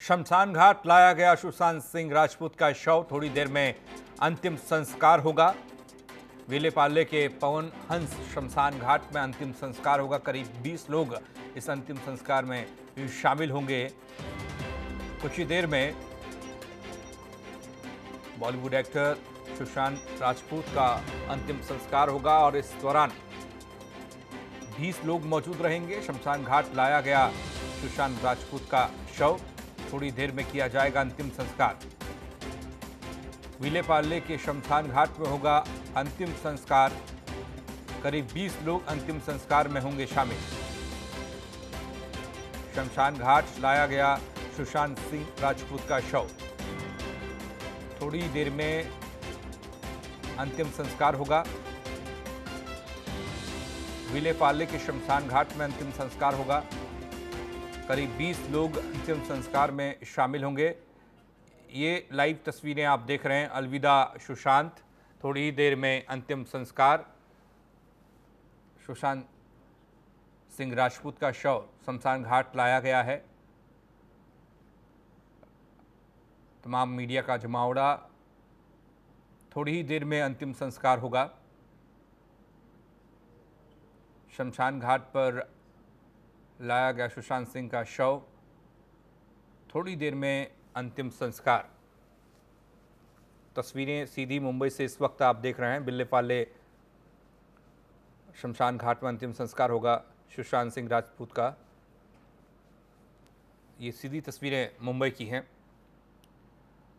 शमशान घाट लाया गया सुशांत सिंह राजपूत का शव। थोड़ी देर में अंतिम संस्कार होगा। विलेपार्ले के पवन हंस शमशान घाट में अंतिम संस्कार होगा। करीब 20 लोग इस अंतिम संस्कार में शामिल होंगे। कुछ ही देर में बॉलीवुड एक्टर सुशांत राजपूत का अंतिम संस्कार होगा और इस दौरान 20 लोग मौजूद रहेंगे। शमशान घाट लाया गया सुशांत राजपूत का शव। थोड़ी देर में किया जाएगा अंतिम संस्कार। विलेपार्ले के शमशान घाट में होगा अंतिम संस्कार। करीब 20 लोग अंतिम संस्कार में होंगे शामिल। शमशान घाट लाया गया सुशांत सिंह राजपूत का शव। थोड़ी देर में अंतिम संस्कार होगा। विलेपार्ले के शमशान घाट में अंतिम संस्कार होगा। करीब 20 लोग अंतिम संस्कार में शामिल होंगे। ये लाइव तस्वीरें आप देख रहे हैं। अलविदा सुशांत। थोड़ी ही देर में अंतिम संस्कार। सुशांत सिंह राजपूत का शव शमशान घाट लाया गया है। तमाम मीडिया का जमावड़ा। थोड़ी ही देर में अंतिम संस्कार होगा। शमशान घाट पर लाया गया सुशांत सिंह का शव। थोड़ी देर में अंतिम संस्कार। तस्वीरें सीधी मुंबई से इस वक्त आप देख रहे हैं। विलेपार्ले शमशान घाट में अंतिम संस्कार होगा सुशांत सिंह राजपूत का। ये सीधी तस्वीरें मुंबई की हैं।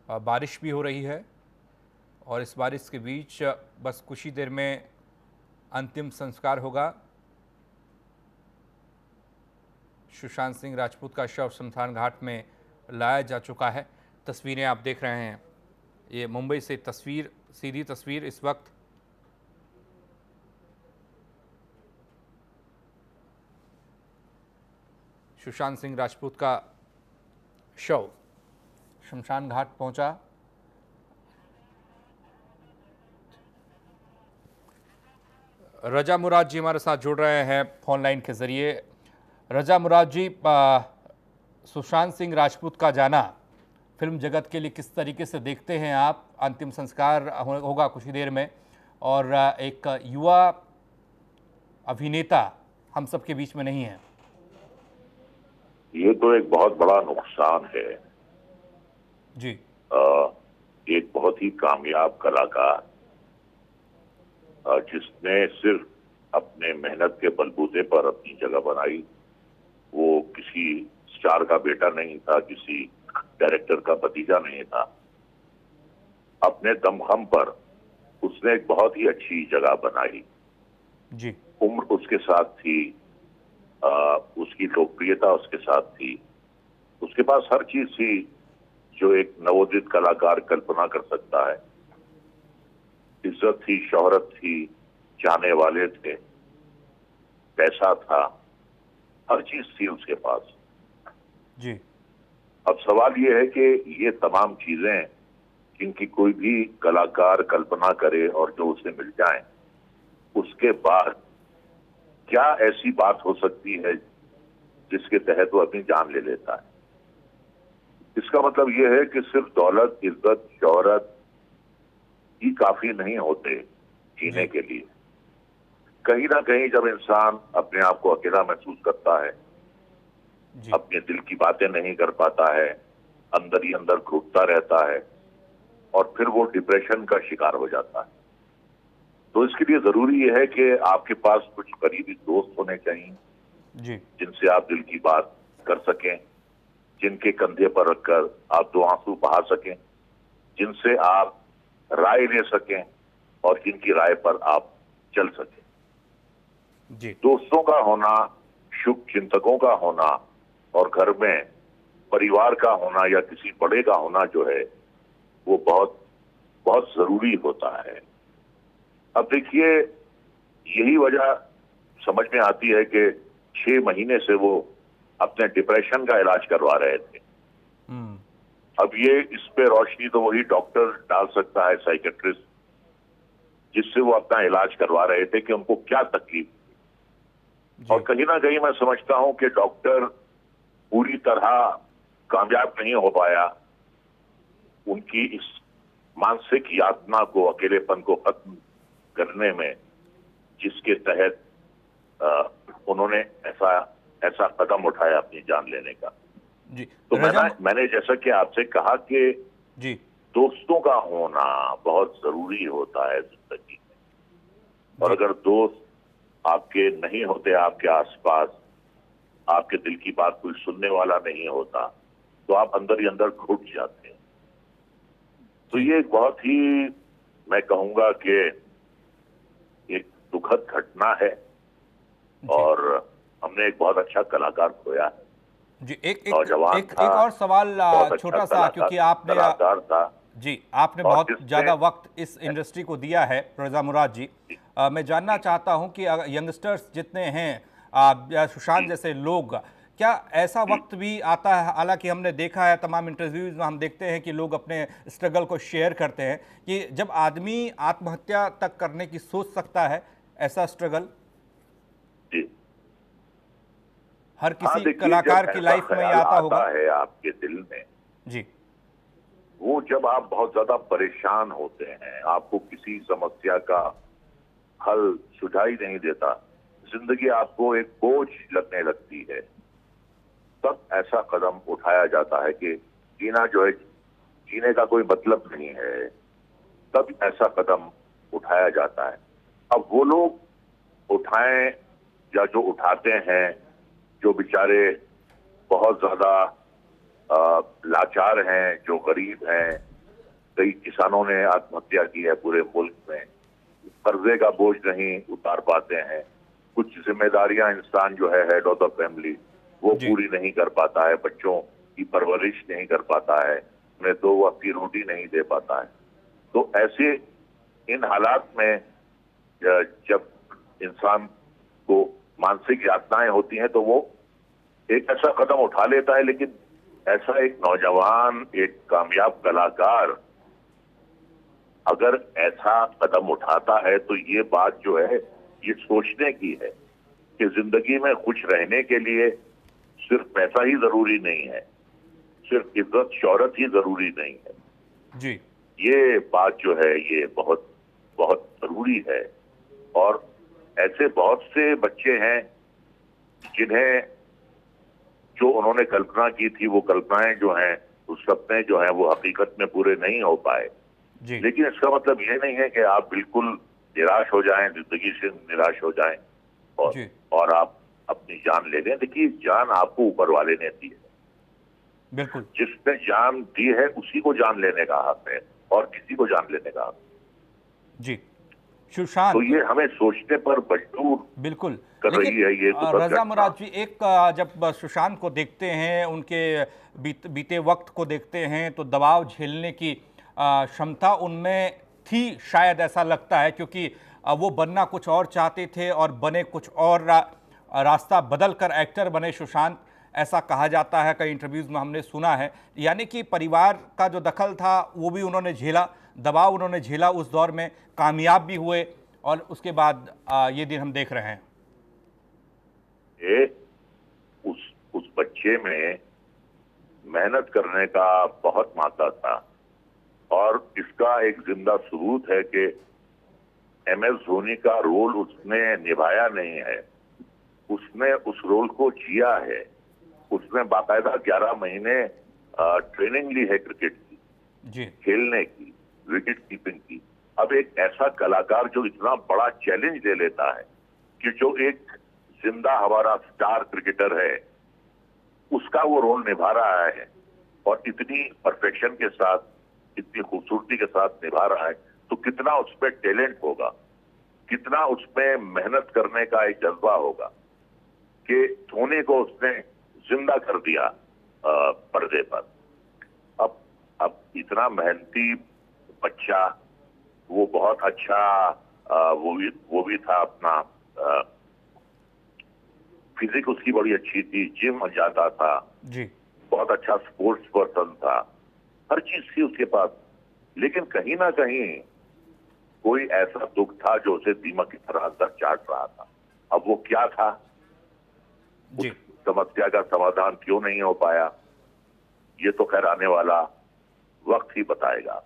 बारिश भी हो रही है और इस बारिश के बीच बस कुछ ही देर में अंतिम संस्कार होगा। सुशांत सिंह राजपूत का शव शमशान घाट में लाया जा चुका है। तस्वीरें आप देख रहे हैं। ये मुंबई से तस्वीर, सीधी तस्वीर इस वक्त। सुशांत सिंह राजपूत का शव शमशान घाट पहुंचा। रजा मुराद जी हमारे साथ जुड़ रहे हैं फोन लाइन के जरिए। रजा मुराद जी, सुशांत सिंह राजपूत का जाना फिल्म जगत के लिए किस तरीके से देखते हैं आप? अंतिम संस्कार होगा कुछ ही देर में और एक युवा अभिनेता हम सबके बीच में नहीं है। ये तो एक बहुत बड़ा नुकसान है जी। एक बहुत ही कामयाब कलाकार जिसने सिर्फ अपने मेहनत के बलबूते पर अपनी जगह बनाई। वो किसी स्टार का बेटा नहीं था, किसी डायरेक्टर का भतीजा नहीं था। अपने दमखम पर उसने एक बहुत ही अच्छी जगह बनाई जी। उम्र उसके साथ थी, उसकी लोकप्रियता उसके साथ थी, उसके पास हर चीज थी जो एक नवोदित कलाकार कल्पना कर सकता है। इज्जत थी, शोहरत थी, जाने वाले थे, पैसा था, हर चीज थी उसके पास जी। अब सवाल ये है कि ये तमाम चीजें जिनकी कोई भी कलाकार कल्पना करे और जो उसे मिल जाएं, उसके बाद क्या ऐसी बात हो सकती है जिसके तहत वो अपनी जान ले लेता है? इसका मतलब ये है कि सिर्फ दौलत, इज्जत, शोहरत ही काफी नहीं होते जीने के लिए। कहीं ना कहीं जब इंसान अपने आप को अकेला महसूस करता है, अपने दिल की बातें नहीं कर पाता है, अंदर ही अंदर घुटता रहता है और फिर वो डिप्रेशन का शिकार हो जाता है। तो इसके लिए जरूरी है कि आपके पास कुछ करीबी दोस्त होने चाहिए जी। जिनसे आप दिल की बात कर सकें, जिनके कंधे पर रखकर आप दो आंसू बहा सकें, जिनसे आप राय ले सकें और जिनकी राय पर आप चल सकें। जी। दोस्तों का होना, शुभ चिंतकों का होना और घर में परिवार का होना या किसी बड़े का होना जो है वो बहुत बहुत जरूरी होता है। अब देखिए, यही वजह समझ में आती है कि 6 महीने से वो अपने डिप्रेशन का इलाज करवा रहे थे। अब ये इस पे रोशनी तो वही डॉक्टर डाल सकता है, साइकेट्रिस्ट, जिससे वो अपना इलाज करवा रहे थे कि उनको क्या तकलीफ थी। और कहीं ना कहीं मैं समझता हूं कि डॉक्टर पूरी तरह कामयाब नहीं हो पाया, उनकी इस मानसिक यातना को, अकेलेपन को खत्म करने में, जिसके तहत उन्होंने ऐसा कदम उठाया अपनी जान लेने का। जी तो मैंने जैसा कि आपसे कहा कि जी दोस्तों का होना बहुत जरूरी होता है जिंदगी में, और अगर दोस्त आपके नहीं होते, आपके आसपास, आपके दिल की बात कोई सुनने वाला नहीं होता, तो आप अंदर ही अंदर घुट जाते हैं। तो ये एक बहुत ही, मैं कहूंगा कि एक दुखद घटना है, और हमने एक बहुत अच्छा कलाकार खोया है। जी एक नौजवान था, एक और सवाल छोटा सा, क्योंकि आपने कलाकार था जी आपने बहुत ज़्यादा वक्त इस इंडस्ट्री को दिया है रजा मुराद जी। मैं जानना चाहता हूं कि यंगस्टर्स जितने हैं, या सुशांत जैसे लोग, क्या ऐसा वक्त भी आता है, हालांकि हमने देखा है तमाम इंटरव्यूज में हम देखते हैं कि लोग अपने स्ट्रगल को शेयर करते हैं, कि जब आदमी आत्महत्या तक करने की सोच सकता है, ऐसा स्ट्रगल जी हर किसी कलाकार की लाइफ में आता होगा है आपके दिल में जी। वो जब आप बहुत ज्यादा परेशान होते हैं, आपको किसी समस्या का हल सुझाई नहीं देता, जिंदगी आपको एक बोझ लगने लगती है, तब ऐसा कदम उठाया जाता है कि जीना जो है, जीने का कोई मतलब नहीं है, तब ऐसा कदम उठाया जाता है। अब वो लोग उठाएं या जो उठाते हैं, जो बेचारे बहुत ज्यादा लाचार हैं, जो गरीब हैं, कई किसानों ने आत्महत्या की है पूरे मुल्क में, कर्जे का बोझ नहीं उतार पाते हैं, कुछ जिम्मेदारियां इंसान जो है हेड ऑफ द फैमिली वो पूरी नहीं कर पाता है, बच्चों की परवरिश नहीं कर पाता है, उन्हें 2 वक्त की रोटी नहीं दे पाता है। तो ऐसे इन हालात में जब इंसान को मानसिक यातनाएं होती हैं, तो वो एक ऐसा कदम उठा लेता है। लेकिन ऐसा एक नौजवान, एक कामयाब कलाकार अगर ऐसा कदम उठाता है, तो ये बात जो है, ये सोचने की है कि जिंदगी में खुश रहने के लिए सिर्फ पैसा ही जरूरी नहीं है, सिर्फ इज्जत शौहरत ही जरूरी नहीं है जी। ये बात जो है, ये बहुत बहुत जरूरी है। और ऐसे बहुत से बच्चे हैं जिन्हें, जो उन्होंने कल्पना की थी, वो कल्पनाएं जो हैं, वो सपने जो हैं, वो हकीकत में पूरे नहीं हो पाए। लेकिन इसका मतलब ये नहीं है कि आप बिल्कुल निराश हो जाएं, जिंदगी से निराश हो जाएं और आप अपनी जान ले लें। देखिए, जान आपको ऊपर वाले ने दी है, बिल्कुल, जिसने जान दी है उसी को जान लेने का हक है, और किसी को जान लेने का हक जी। सुशांत, तो ये हमें सोचने पर मजबूर बिल्कुल कर रही है ये रजा मुराद जी। एक जब सुशांत को देखते हैं, उनके बीते वक्त को देखते हैं, तो दबाव झेलने की क्षमता उनमें थी, शायद ऐसा लगता है, क्योंकि वो बनना कुछ और चाहते थे और बने कुछ और, रास्ता बदल कर एक्टर बने सुशांत, ऐसा कहा जाता है, कई इंटरव्यूज़ में हमने सुना है। यानी कि परिवार का जो दखल था वो भी उन्होंने झेला, दबाव उन्होंने झेला, उस दौर में कामयाब भी हुए, और उसके बाद ये दिन हम देख रहे हैं। उस बच्चे में मेहनत करने का बहुत मात्रा था, और इसका एक जिंदा सबूत है कि MS धोनी का रोल उसने निभाया नहीं है, उसने उस रोल को जिया है। उसने बाकायदा 11 महीने ट्रेनिंग ली है क्रिकेट की, खेलने की, विकेट कीपिंग की। अब एक ऐसा कलाकार जो इतना बड़ा चैलेंज ले लेता है कि जो एक जिंदा हमारा स्टार क्रिकेटर है, उसका वो रोल निभा रहा है, और इतनी परफेक्शन के साथ, इतनी खूबसूरती के साथ निभा रहा है, तो कितना उसमें टैलेंट होगा, कितना उसमें मेहनत करने का एक जज्बा होगा कि धोनी को उसने जिंदा कर दिया पर्दे पर। अब इतना मेहनती बच्चा, वो बहुत अच्छा, वो भी था, अपना फिजिक उसकी बड़ी अच्छी थी, जिम जाता था जी, बहुत अच्छा स्पोर्ट्स पर्सन था, हर चीज थी उसके पास। लेकिन कहीं ना कहीं कोई ऐसा दुख था जो उसे दीमक की तरह अंदर चाट रहा था। अब वो क्या था, उस समस्या का समाधान क्यों नहीं हो पाया, ये तो खैर आने वाला वक्त ही बताएगा।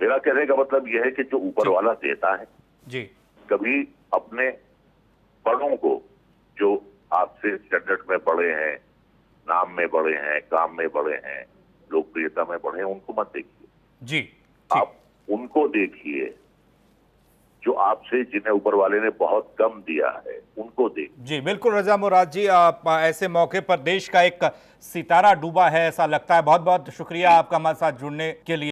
मेरा कहने का मतलब यह है कि जो ऊपर वाला देता है जी, कभी अपने बड़ों को, जो आपसे स्टैंडर्ड में बड़े हैं, नाम में बड़े हैं, काम में बड़े हैं, लोकप्रियता में बड़े हैं, उनको मत देखिए। जी, आप उनको देखिए जो आपसे, जिन्हें ऊपर वाले ने बहुत कम दिया है, उनको देखिए। जी, बिल्कुल रजा मुराद जी, आप ऐसे मौके पर देश का एक सितारा डूबा है ऐसा लगता है। बहुत बहुत शुक्रिया आपका हमारे साथ जुड़ने के लिए।